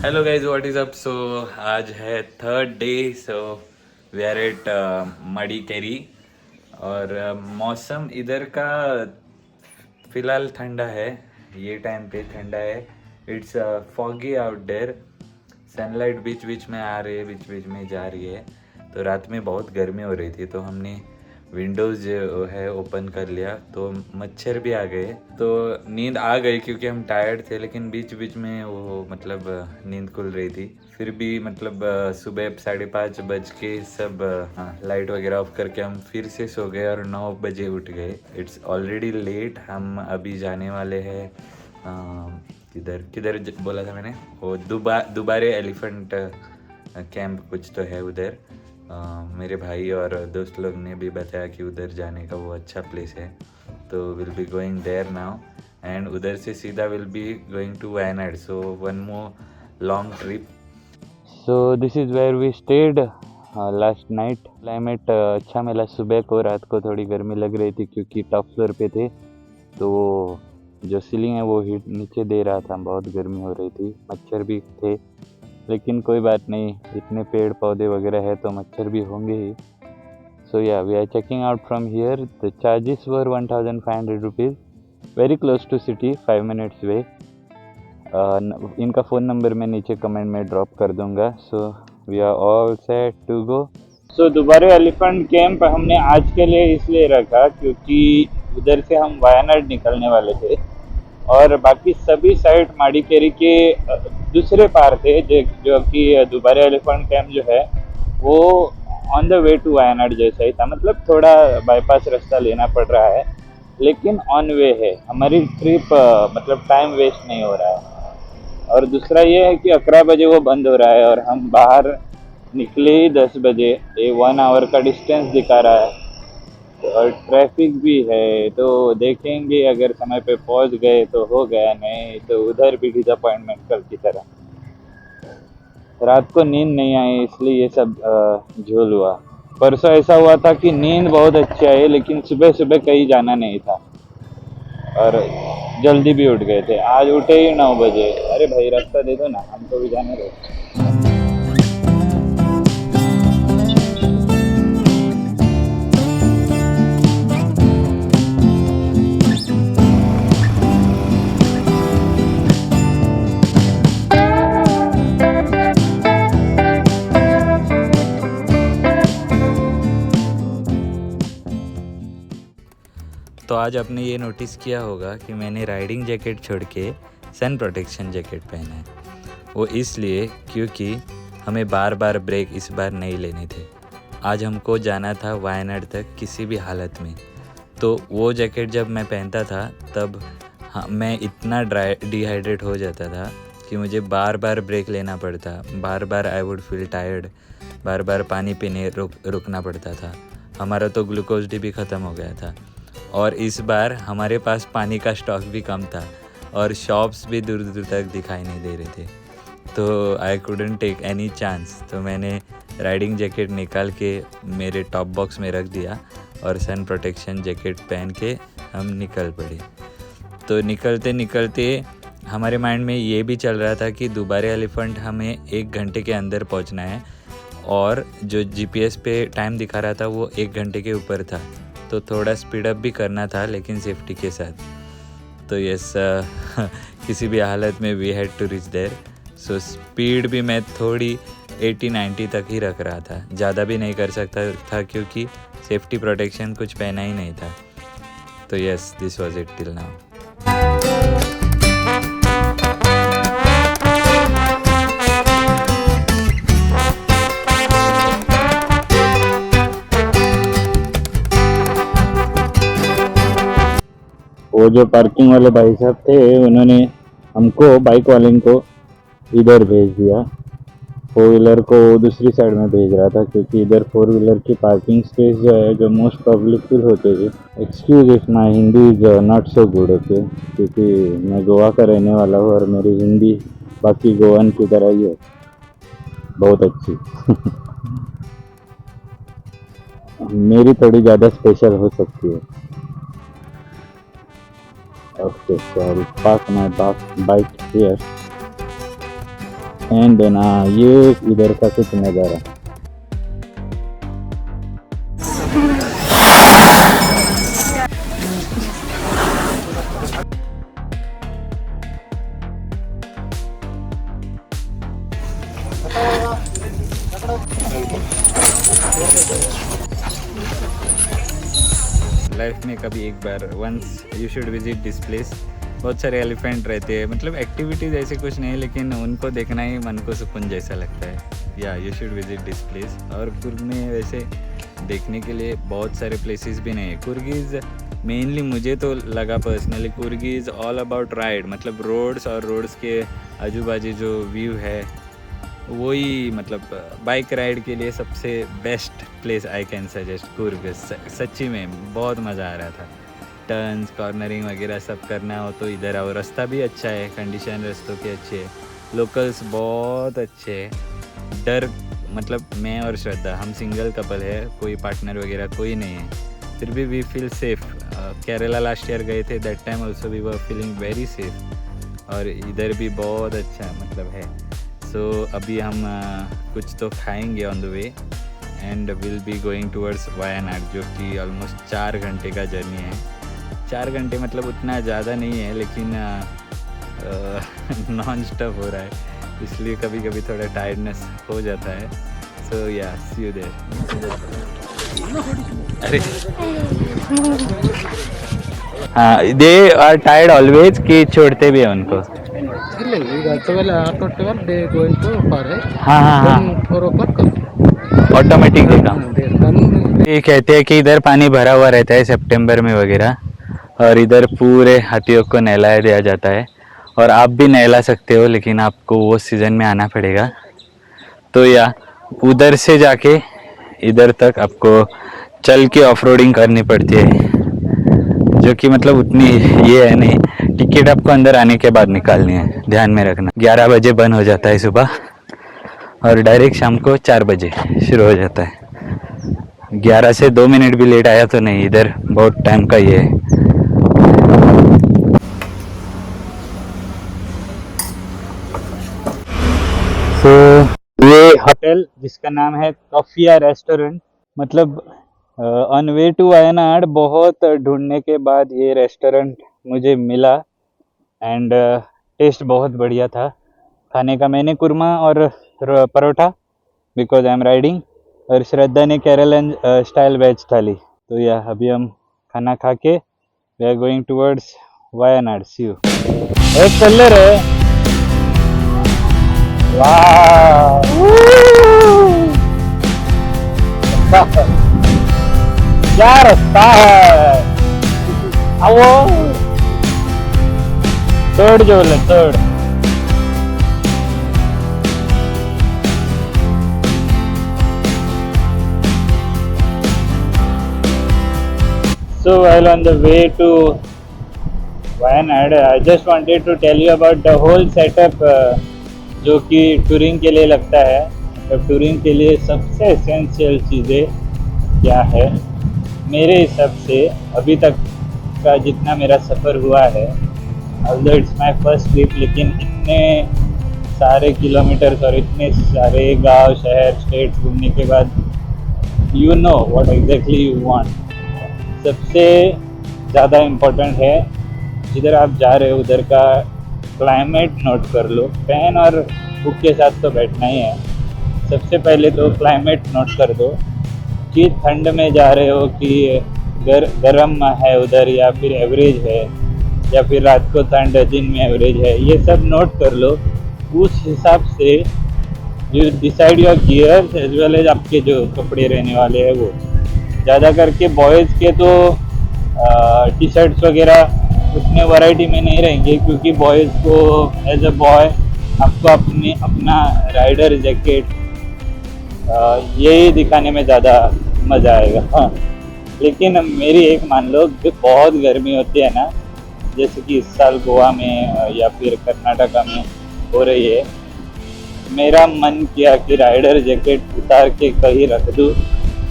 Hello guys, what is up. So आज है third day. So we are at Madikeri और मौसम इधर का फिलहाल ठंडा है। ये टाइम पे ठंडा है। It's foggy out there. Sunlight बीच बीच में आ रही है, बीच बीच में जा रही है। तो रात में बहुत गर्मी हो रही थी तो हमने विंडोज़ जो है ओपन कर लिया, तो मच्छर भी आ गए। तो नींद आ गई क्योंकि हम टायर्ड थे, लेकिन बीच बीच में वो मतलब नींद खुल रही थी। फिर भी मतलब सुबह 5:30 बज के सब लाइट वगैरह ऑफ करके हम फिर से सो गए और 9 बजे उठ गए। It's already late. हम अभी जाने वाले हैं किधर किधर बोला था मैंने, वो दुबारे एलिफेंट कैंप कुछ तो है उधर। मेरे भाई और दोस्त लोग ने भी बताया कि उधर जाने का वो अच्छा प्लेस है, तो will be going there now. And उधर से सीधा will be going to Wayanad, so one more long trip. So this is where we stayed last night. Climate अच्छा मिला सुबह को। रात को थोड़ी गर्मी लग रही थी क्योंकि टॉप फ्लोर पे थे, तो जो सीलिंग है वो हीट नीचे दे रहा था। बहुत गर्मी हो रही थी, मच्छर भी थे, लेकिन कोई बात नहीं, इतने पेड़ पौधे वगैरह है तो मच्छर भी होंगे ही। So yeah we are checking out from here. The charges were 1500 rupees, very close to city, 5 minutes way. इनका फ़ोन नंबर मैं नीचे कमेंट में ड्रॉप कर दूंगा। So we are all set to go. So दोबारा एलिफेंट कैंप हमने आज के लिए इसलिए रखा क्योंकि उधर से हम वायनाड निकलने वाले थे और बाकी सभी साइट मडिकेरी के दूसरे पार थे, जो कि दोबारा एलिफेंट कैंप जो है वो on the way to Wayanad जैसा ही था। मतलब थोड़ा बाईपास रास्ता लेना पड़ रहा है, लेकिन ऑन वे है। हमारी ट्रिप मतलब टाइम वेस्ट नहीं हो रहा है। और दूसरा ये है कि 11 बजे वो बंद हो रहा है और हम बाहर निकले ही 10 बजे। ये 1 आवर का डिस्टेंस दिखा रहा है और ट्रैफिक भी है, तो देखेंगे अगर समय पे पहुंच गए तो हो गया, नहीं तो उधर भी डिसअपॉइंटमेंट कल की तरह। रात को नींद नहीं आई इसलिए ये सब झोल हुआ। परसों ऐसा हुआ था कि नींद बहुत अच्छी आई, लेकिन सुबह सुबह कहीं जाना नहीं था और जल्दी भी उठ गए थे। आज उठे ही 9 बजे। अरे भाई रास्ता दे दो ना, हमको भी जाने दो। तो आज आपने ये नोटिस किया होगा कि मैंने राइडिंग जैकेट छोड़ के सन प्रोटेक्शन जैकेट पहना है। वो इसलिए क्योंकि हमें बार बार ब्रेक इस बार नहीं लेने थे। आज हमको जाना था वायनाड तक किसी भी हालत में। तो वो जैकेट जब मैं पहनता था तब मैं इतना डिहाइड्रेट हो जाता था कि मुझे बार बार ब्रेक लेना पड़ता, बार बार आई वुड फील टायर्ड, बार बार पानी पीने रुकना पड़ता था। हमारा तो ग्लूकोज डी भी ख़त्म हो गया था और इस बार हमारे पास पानी का स्टॉक भी कम था और शॉप्स भी दूर दूर तक दिखाई नहीं दे रहे थे। तो I couldn't take any chance. तो मैंने राइडिंग जैकेट निकाल के मेरे टॉप बॉक्स में रख दिया और सन प्रोटेक्शन जैकेट पहन के हम निकल पड़े। तो निकलते निकलते हमारे माइंड में ये भी चल रहा था कि दोबारा एलिफेंट हमें 1 घंटे के अंदर पहुंचना है और जो जीपीएस पे टाइम दिखा रहा था वो 1 घंटे के ऊपर था। तो थोड़ा स्पीड अप भी करना था, लेकिन सेफ्टी के साथ। तो यस किसी भी हालत में we had to reach there. So speed भी मैं थोड़ी 80-90 तक ही रख रहा था, ज़्यादा भी नहीं कर सकता था क्योंकि सेफ्टी प्रोटेक्शन कुछ पहना ही नहीं था। तो yes, this was it till now. वो जो पार्किंग वाले भाई साहब थे उन्होंने हमको, बाइक वाले को इधर भेज दिया, 4 व्हीलर को दूसरी साइड में भेज रहा था क्योंकि इधर 4 व्हीलर की पार्किंग स्पेस जो है जो मोस्ट पब्लिक फील होते थे। Excuse if my Hindi is not so good, okay, क्योंकि मैं गोवा का रहने वाला हूँ और मेरी हिंदी बाकी गोवन की तरह ही है, बहुत अच्छी। मेरी थोड़ी ज़्यादा स्पेशल हो सकती है। Okay, so I'll park my bike here. Fan देना, ये इधर का कुछ नज़ारा। लाइफ में कभी एक बार once you should visit this place. बहुत सारे एलिफेंट रहते हैं, मतलब एक्टिविटीज़ ऐसे कुछ नहीं, लेकिन उनको देखना ही मन को सुकून जैसा लगता है। या you should visit this place. और कुर्ग में वैसे देखने के लिए बहुत सारे प्लेसेस भी नहीं है। कुर्ग इज़ मेनली, मुझे तो लगा personally, Coorg is all about ride, मतलब रोड्स और रोड्स के आजू बाजू जो व्यू है वही, मतलब बाइक राइड के लिए सबसे best place I can suggest Coorg. सच्ची में बहुत मज़ा आ रहा था। टर्न्स, कॉर्नरिंग वगैरह सब करना हो तो इधर आओ। रास्ता भी अच्छा है, कंडीशन रास्तों की अच्छी है, लोकल्स बहुत अच्छे हैं। डर, मतलब मैं और श्रद्धा हम सिंगल कपल है, कोई पार्टनर वगैरह कोई नहीं है, फिर भी we feel safe. Kerala last year गए थे, that time also we were feeling very safe. और इधर भी बहुत अच्छा मतलब है। सो अभी हम कुछ तो खाएंगे on the way and will be going towards Wayanad, जो कि ऑलमोस्ट 4 घंटे का जर्नी है। 4 घंटे मतलब उतना ज़्यादा नहीं है, लेकिन नॉन स्टॉप हो रहा है, इसलिए कभी कभी थोड़ा टायर्डनेस हो जाता है। सो या सी यू देयर। अरे हाँ, दे आर टायर्ड ऑलवेज, कि छोड़ते भी है उनको। हाँ हाँ हाँ, ऑटोमेटिक देखा। ये कहते हैं कि इधर पानी भरा हुआ रहता है सितंबर में वगैरह, और इधर पूरे हाथियों को नहलाया दिया जाता है। और आप भी नहला सकते हो, लेकिन आपको वो सीज़न में आना पड़ेगा। तो या उधर से जाके इधर तक आपको चल के ऑफ रोडिंग करनी पड़ती है, जो कि मतलब उतनी ये है नहीं। टिकट आपको अंदर आने के बाद निकालनी है, ध्यान में रखना। 11 बजे बंद हो जाता है सुबह, और डायरेक्ट शाम को 4 बजे शुरू हो जाता है। 11 से 2 मिनट भी लेट आया तो नहीं, इधर बहुत टाइम का ये है। तो ये होटल जिसका नाम है कॉफिया रेस्टोरेंट, मतलब ऑन वे टू वायनाड बहुत ढूंढने के बाद ये रेस्टोरेंट मुझे मिला। एंड टेस्ट बहुत बढ़िया था खाने का। मैंने कुरमा और paratha, because I am riding, और श्रद्धा ने केरलन स्टाइल वेज थाली। तो या अभी हम खाना खा के we are going towards Wayanad. See you. एक कलर है, वाह, क्या रास्ता है। आओ थर्ड जो बोले third. So while on the way to Wayanad, I just wanted to tell you about the whole setup जो कि टूरिंग के लिए लगता है। मतलब टूरिंग के लिए सबसे एसेंशियल चीज़ें क्या है मेरे हिसाब से अभी तक का जितना मेरा सफ़र हुआ है। Although it's my first trip, लेकिन इतने सारे किलोमीटर्स और इतने सारे गांव, शहर, स्टेट्स घूमने के बाद you know what exactly you want. सबसे ज़्यादा इम्पोर्टेंट है जिधर आप जा रहे हो उधर का क्लाइमेट नोट कर लो। फैन और बुक के साथ तो बैठना ही है। सबसे पहले तो क्लाइमेट नोट कर दो कि ठंड में जा रहे हो कि गर्म है उधर, या फिर एवरेज है, या फिर रात को ठंड दिन में एवरेज है। ये सब नोट कर लो। उस हिसाब से you decide your gears as well as आपके जो कपड़े रहने वाले हैं वो। ज़्यादा करके बॉयज़ के तो टी शर्ट्स वगैरह उतने वैरायटी में नहीं रहेंगे, क्योंकि बॉयज़ को एज अ बॉय आपको अपना राइडर जैकेट यही दिखाने में ज़्यादा मज़ा आएगा। हाँ, लेकिन मेरी एक मान लो कि बहुत गर्मी होती है ना, जैसे कि इस साल गोवा में या फिर कर्नाटका में हो रही है, मेरा मन किया कि राइडर जैकेट उतार के कहीं रख दूँ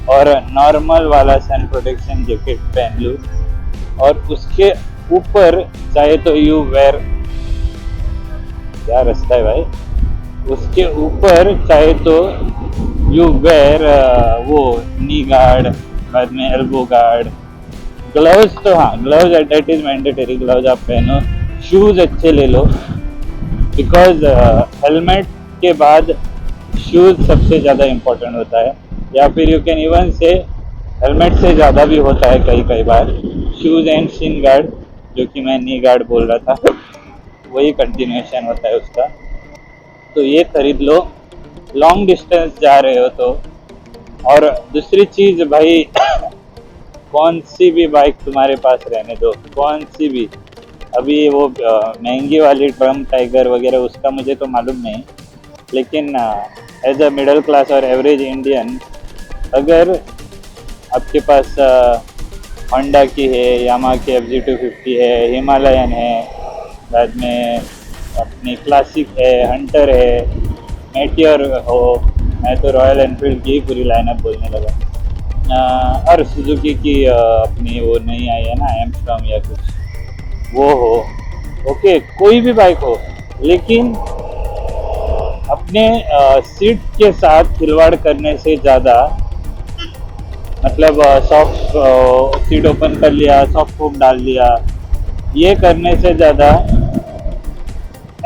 और नॉर्मल वाला सन प्रोटेक्शन जैकेट पहन लूँ, और उसके ऊपर चाहे तो यू वेयर, क्या रास्ता है भाई, उसके ऊपर चाहे तो यू वेयर वो नी गार्ड, बाद में एल्बो गार्ड, ग्लव्स तो हाँ gloves that is mandatory, gloves आप पहनो, शूज अच्छे ले लो बिकॉज हेलमेट के बाद शूज सबसे ज़्यादा इम्पोर्टेंट होता है, या फिर यू कैन इवन से हेलमेट से ज़्यादा भी होता है कई बार शूज एंड शिन गार्ड, जो कि मैं नी गार्ड बोल रहा था, वही कंटिन्यूएशन होता है उसका। तो ये खरीद लो लॉन्ग डिस्टेंस जा रहे हो तो। और दूसरी चीज़ भाई कौन सी भी बाइक तुम्हारे पास रहने दो, कौन सी भी, अभी वो महंगी वाली ड्रम टाइगर वगैरह उसका मुझे तो मालूम नहीं, लेकिन एज अ मिडिल क्लास और एवरेज इंडियन, अगर आपके पास होंडा की है, यामा की FZ250 है, हिमालयन है, बाद में अपनी क्लासिक है, हंटर है, मेटियोर हो, मैं तो रॉयल एनफील्ड की पूरी लाइनअप बोलने लगा, और सुजुकी की अपनी वो नई आई है ना एमस्टॉर्म या कुछ, वो हो, ओके कोई भी बाइक हो, लेकिन अपने सीट के साथ खिलवाड़ करने से ज़्यादा, मतलब सॉफ्ट सीट ओपन कर लिया, सॉफ्ट फोक डाल दिया, ये करने से ज़्यादा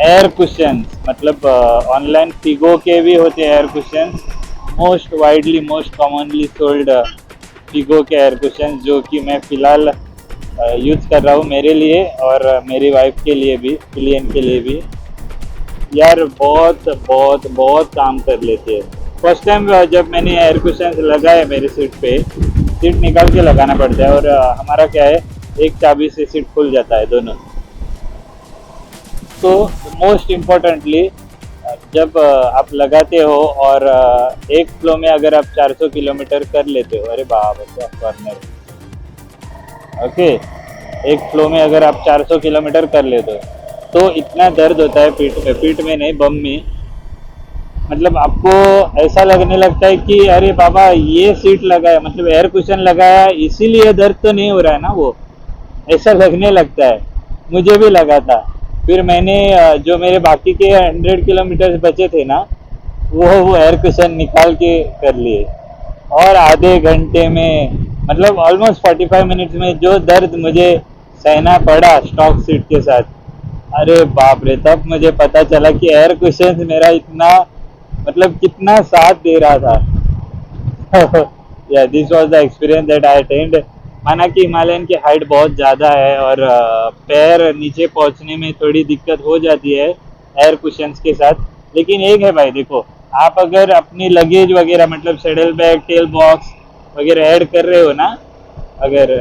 एयर कुशंस, मतलब ऑनलाइन फिगो के भी होते हैं air cushions, most widely most commonly sold Figo के एयर कुशंस, जो कि मैं फ़िलहाल यूज़ कर रहा हूँ मेरे लिए और मेरी वाइफ के लिए भी, पिलियन के लिए भी, यार बहुत बहुत बहुत काम कर लेते हैं। फर्स्ट टाइम जब मैंने एयर कुशंस लगाए मेरे सीट पे, सीट निकाल के लगाना पड़ता है, और हमारा क्या है एक चाबी से सीट खुल जाता है दोनों। तो मोस्ट इम्पोर्टेंटली जब आप लगाते हो और एक फ्लो में अगर आप 400 किलोमीटर कर लेते हो, अरे बाप रे कॉर्नर, ओके, एक फ्लो में अगर आप 400 किलोमीटर कर लेते हो तो इतना दर्द होता है पीठ में नहीं बम में, मतलब आपको ऐसा लगने लगता है कि अरे बाबा ये सीट लगाया, मतलब एयर कुशन लगाया इसीलिए दर्द तो नहीं हो रहा है ना, वो ऐसा लगने लगता है, मुझे भी लगा था। फिर मैंने जो मेरे बाकी के 100 किलोमीटर बचे थे ना, वो एयर कुशन निकाल के कर लिए, और आधे घंटे में, मतलब ऑलमोस्ट 45 मिनट्स में जो दर्द मुझे सहना पड़ा स्टॉक सीट के साथ, अरे बाप रे, तब मुझे पता चला कि एयर कुशन मेरा इतना, मतलब कितना साथ दे रहा था। या this was the experience that I attend. माना कि हिमालयन की हाइट बहुत ज़्यादा है और पैर नीचे पहुंचने में थोड़ी दिक्कत हो जाती है एयर कुशंस के साथ, लेकिन एक है भाई देखो, आप अगर अपनी लगेज वगैरह मतलब सैडल बैग, टेल बॉक्स वगैरह ऐड कर रहे हो ना, अगर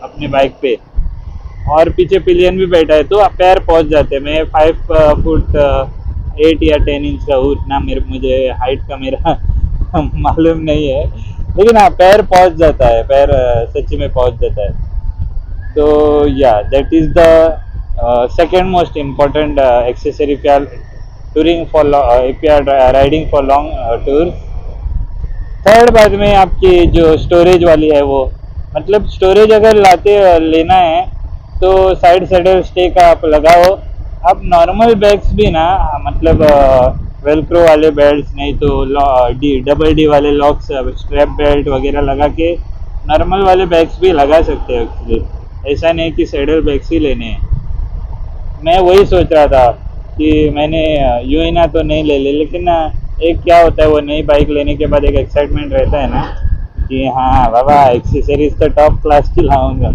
अपने बाइक पे, और पीछे पिलियन भी बैठा है, तो पैर पहुंच जाते हैं। मैं 5 फुट 8 या 10 इंच का हूँ, इतना मेरे मुझे हाइट का मेरा मालूम नहीं है, लेकिन हाँ पैर पहुंच जाता है, पैर सच्ची में पहुंच जाता है। तो या that is the second most important accessory if you are touring for, if you are riding for long tour. Third बाद में आपकी जो स्टोरेज वाली है वो, मतलब स्टोरेज अगर लेना है तो साइड सैडल स्टे का आप लगाओ। आप नॉर्मल बैग्स भी ना, मतलब वेलक्रो वाले बेल्ट नहीं तो डबल डी वाले लॉक्स, स्ट्रैप बेल्ट वगैरह लगा के नॉर्मल वाले बैग्स भी लगा सकते हो एक्चुअली, ऐसा नहीं कि सैडल बैग्स ही लेने हैं। मैं वही सोच रहा था कि मैंने यूं ही ना तो नहीं ले ली, लेकिन एक क्या होता है वो नई बाइक लेने के बाद एक एक्साइटमेंट रहता है ना कि हाँ बाबा एक्सेसरीज तो टॉप क्लास की लाऊंगा।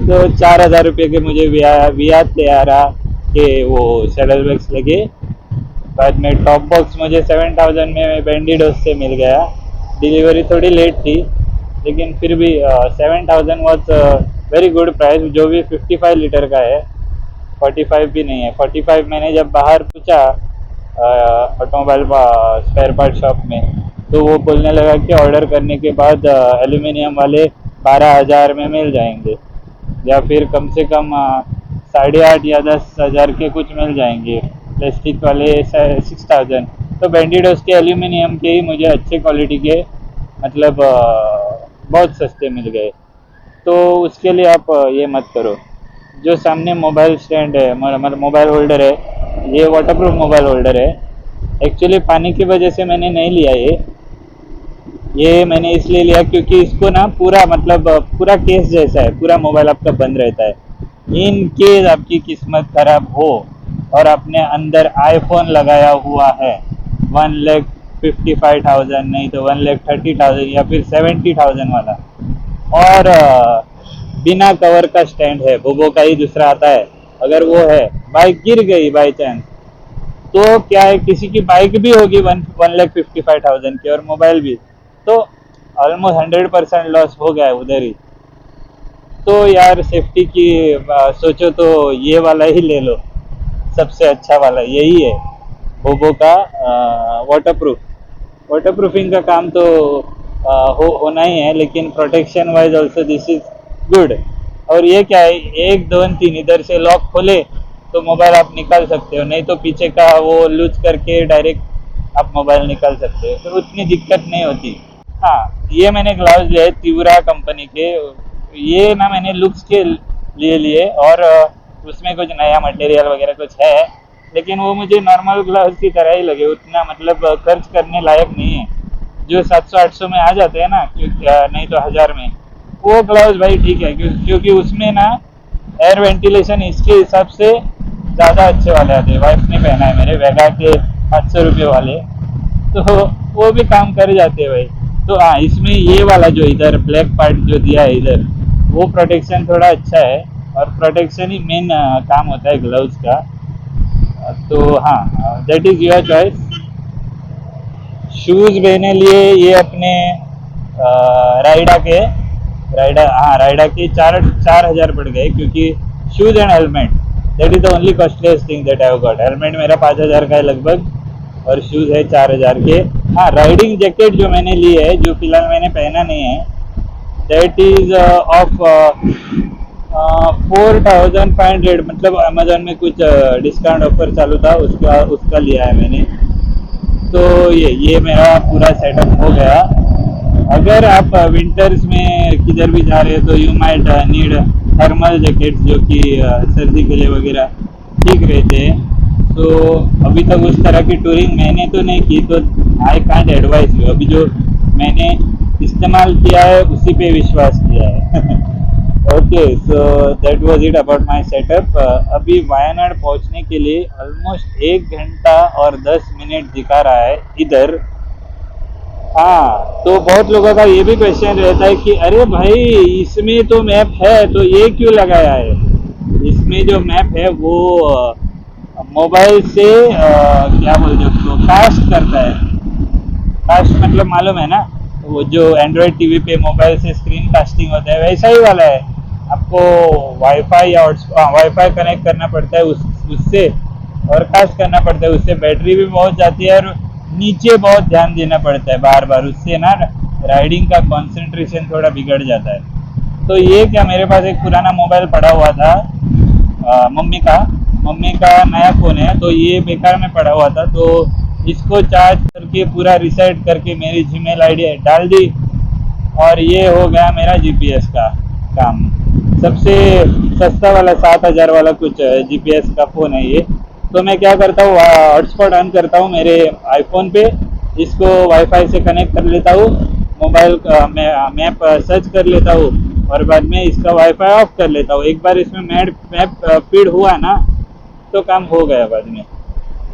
तो 4,000 रुपये के मुझे वियाद तैयार रहा कि वो सैडल बैग्स लगे। बाद में टॉप बॉक्स मुझे 7,000 में बैंडिडोस से मिल गया। डिलीवरी थोड़ी लेट थी, लेकिन फिर भी 7,000 वॉज वेरी गुड प्राइस, जो भी 55 लीटर का है, 45 भी नहीं है। 45 मैंने जब बाहर पूछा ऑटोमोबाइल स्पेयर पार्ट शॉप में, तो वो बोलने लगा कि ऑर्डर करने के बाद एल्यूमिनियम वाले 12,000 में मिल जाएंगे, या फिर कम से कम 8.5 या 10,000 के कुछ मिल जाएंगे, प्लास्टिक वाले 6,000। तो बैंडिडोस के एल्यूमिनियम के ही मुझे अच्छे क्वालिटी के, मतलब बहुत सस्ते मिल गए। तो उसके लिए आप ये मत करो। जो सामने मोबाइल स्टैंड है, मतलब मोबाइल होल्डर है, ये वाटरप्रूफ मोबाइल होल्डर है, एक्चुअली पानी की वजह से मैंने नहीं लिया ये मैंने इसलिए लिया क्योंकि इसको ना पूरा मतलब पूरा केस जैसा है, पूरा मोबाइल आपका बंद रहता है। इन केस आपकी किस्मत खराब हो और आपने अंदर आईफोन लगाया हुआ है 1,55,000 नहीं तो 1,30,000 या फिर 70,000 वाला, और बिना कवर का स्टैंड है, बोबो का ही दूसरा आता है, अगर वो है, बाइक गिर गई बाई चांस, तो क्या है, किसी की बाइक भी होगी 1,55,000 की और मोबाइल भी, तो ऑलमोस्ट 100% लॉस हो गया है उधर ही। तो यार सेफ्टी की सोचो तो ये वाला ही ले लो, सबसे अच्छा वाला यही है, बोबो का वाटर प्रूफिंग का काम तो होना ही है, लेकिन protection wise also this is good. और ये क्या है, 1 2 3 इधर से लॉक खोले तो मोबाइल आप निकाल सकते हो, नहीं तो पीछे का वो लूज करके डायरेक्ट आप मोबाइल निकाल सकते हो, तो उतनी दिक्कत नहीं होती। हाँ, ये मैंने ग्लव्स लिए तिवरा कंपनी के, ये ना मैंने लुक्स के लिए लिए, और उसमें कुछ नया मटेरियल वगैरह कुछ है, लेकिन वो मुझे नॉर्मल ग्लव्स की तरह ही लगे, उतना मतलब खर्च करने लायक नहीं है। जो 700 800 में आ जाते हैं ना, क्योंकि नहीं तो 1000 में, वो ग्लव्स भाई ठीक है, क्योंकि उसमें ना एयर वेंटिलेशन इसके हिसाब से ज़्यादा अच्छे वाले आते हैं। वाइफ ने पहना है मेरे, वेगा के 500 रुपये वाले, तो वो भी काम कर जाते हैं भाई। तो हाँ, इसमें ये वाला जो इधर ब्लैक पार्ट जो दिया है इधर, वो प्रोटेक्शन थोड़ा अच्छा है, और प्रोटेक्शन ही मेन काम होता है ग्लव्स का। तो हाँ, that is your choice. Shoes लेने लिए ये अपने राइडा के 4,000 पड़ गए, क्योंकि shoes and helmet, that is the only costliest thing that I have got. Helmet मेरा 5,000 का है लगभग, और शूज़ है 4,000 के। हाँ, राइडिंग जैकेट जो मैंने ली है, जो फिलहाल मैंने पहना नहीं है, दैट इज़ ऑफ 4,500, मतलब अमेजोन में कुछ डिस्काउंट ऑफर चालू था, उसका लिया है मैंने। तो ये मेरा पूरा सेटअप हो गया। अगर आप विंटर्स में किधर भी जा रहे हो तो you might need thermal jackets, जो कि सर्दी के लिए वगैरह ठीक रहते हैं। तो अभी तक उस तरह की टूरिंग मैंने तो नहीं की, तो आई कांट एडवाइस यू। अभी जो मैंने इस्तेमाल किया है उसी पे विश्वास किया है। Okay, so that was it about my setup. अभी वायनाड पहुंचने के लिए ऑलमोस्ट 1 घंटा और 10 मिनट दिखा रहा है इधर। हाँ, तो बहुत लोगों का ये भी क्वेश्चन रहता है कि अरे भाई, इसमें तो मैप है तो ये क्यों लगाया है। इसमें जो मैप है वो मोबाइल से क्या बोलते हैं उसको, कास्ट करता है। कास्ट मतलब मालूम है ना, वो जो एंड्रॉयड टीवी पे मोबाइल से स्क्रीन कास्टिंग होता है, वैसा ही वाला है। आपको वाईफाई या वाईफाई कनेक्ट करना पड़ता है उससे, और कास्ट करना पड़ता है उससे। बैटरी भी बहुत जाती है, और नीचे बहुत ध्यान देना पड़ता है बार बार, उससे ना राइडिंग का कंसंट्रेशन थोड़ा बिगड़ जाता है। तो ये क्या, मेरे पास एक पुराना मोबाइल पड़ा हुआ था, मम्मी का नया फ़ोन है, तो ये बेकार में पड़ा हुआ था, तो इसको चार्ज करके पूरा रिसेट करके मेरी जीमेल आईडी डाल दी, और ये हो गया मेरा जीपीएस का काम। सबसे सस्ता वाला 7,000 वाला कुछ जीपीएस का फ़ोन है ये। तो मैं क्या करता हूँ, हॉटस्पॉट ऑन करता हूँ मेरे आईफोन पे, इसको वाईफाई से कनेक्ट कर लेता हूँ, मोबाइल का मैप सर्च कर लेता हूँ, और बाद में इसका वाईफाई ऑफ कर लेता हूँ। एक बार इसमें मैप फीड हुआ ना, तो काम हो गया बाद में,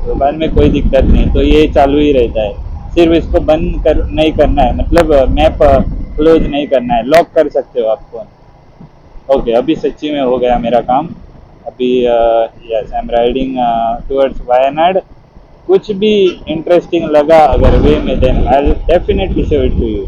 तो बाद में कोई दिक्कत नहीं। तो ये चालू ही रहता है, सिर्फ इसको बंद नहीं करना है, मतलब मैप क्लोज नहीं करना है, लॉक कर सकते हो आप फोन। ओके, अभी सच्ची में हो गया मेरा काम। अभी yes, I am riding towards Wayanad. कुछ भी इंटरेस्टिंग लगा अगर वे में, then I will definitely show it to you.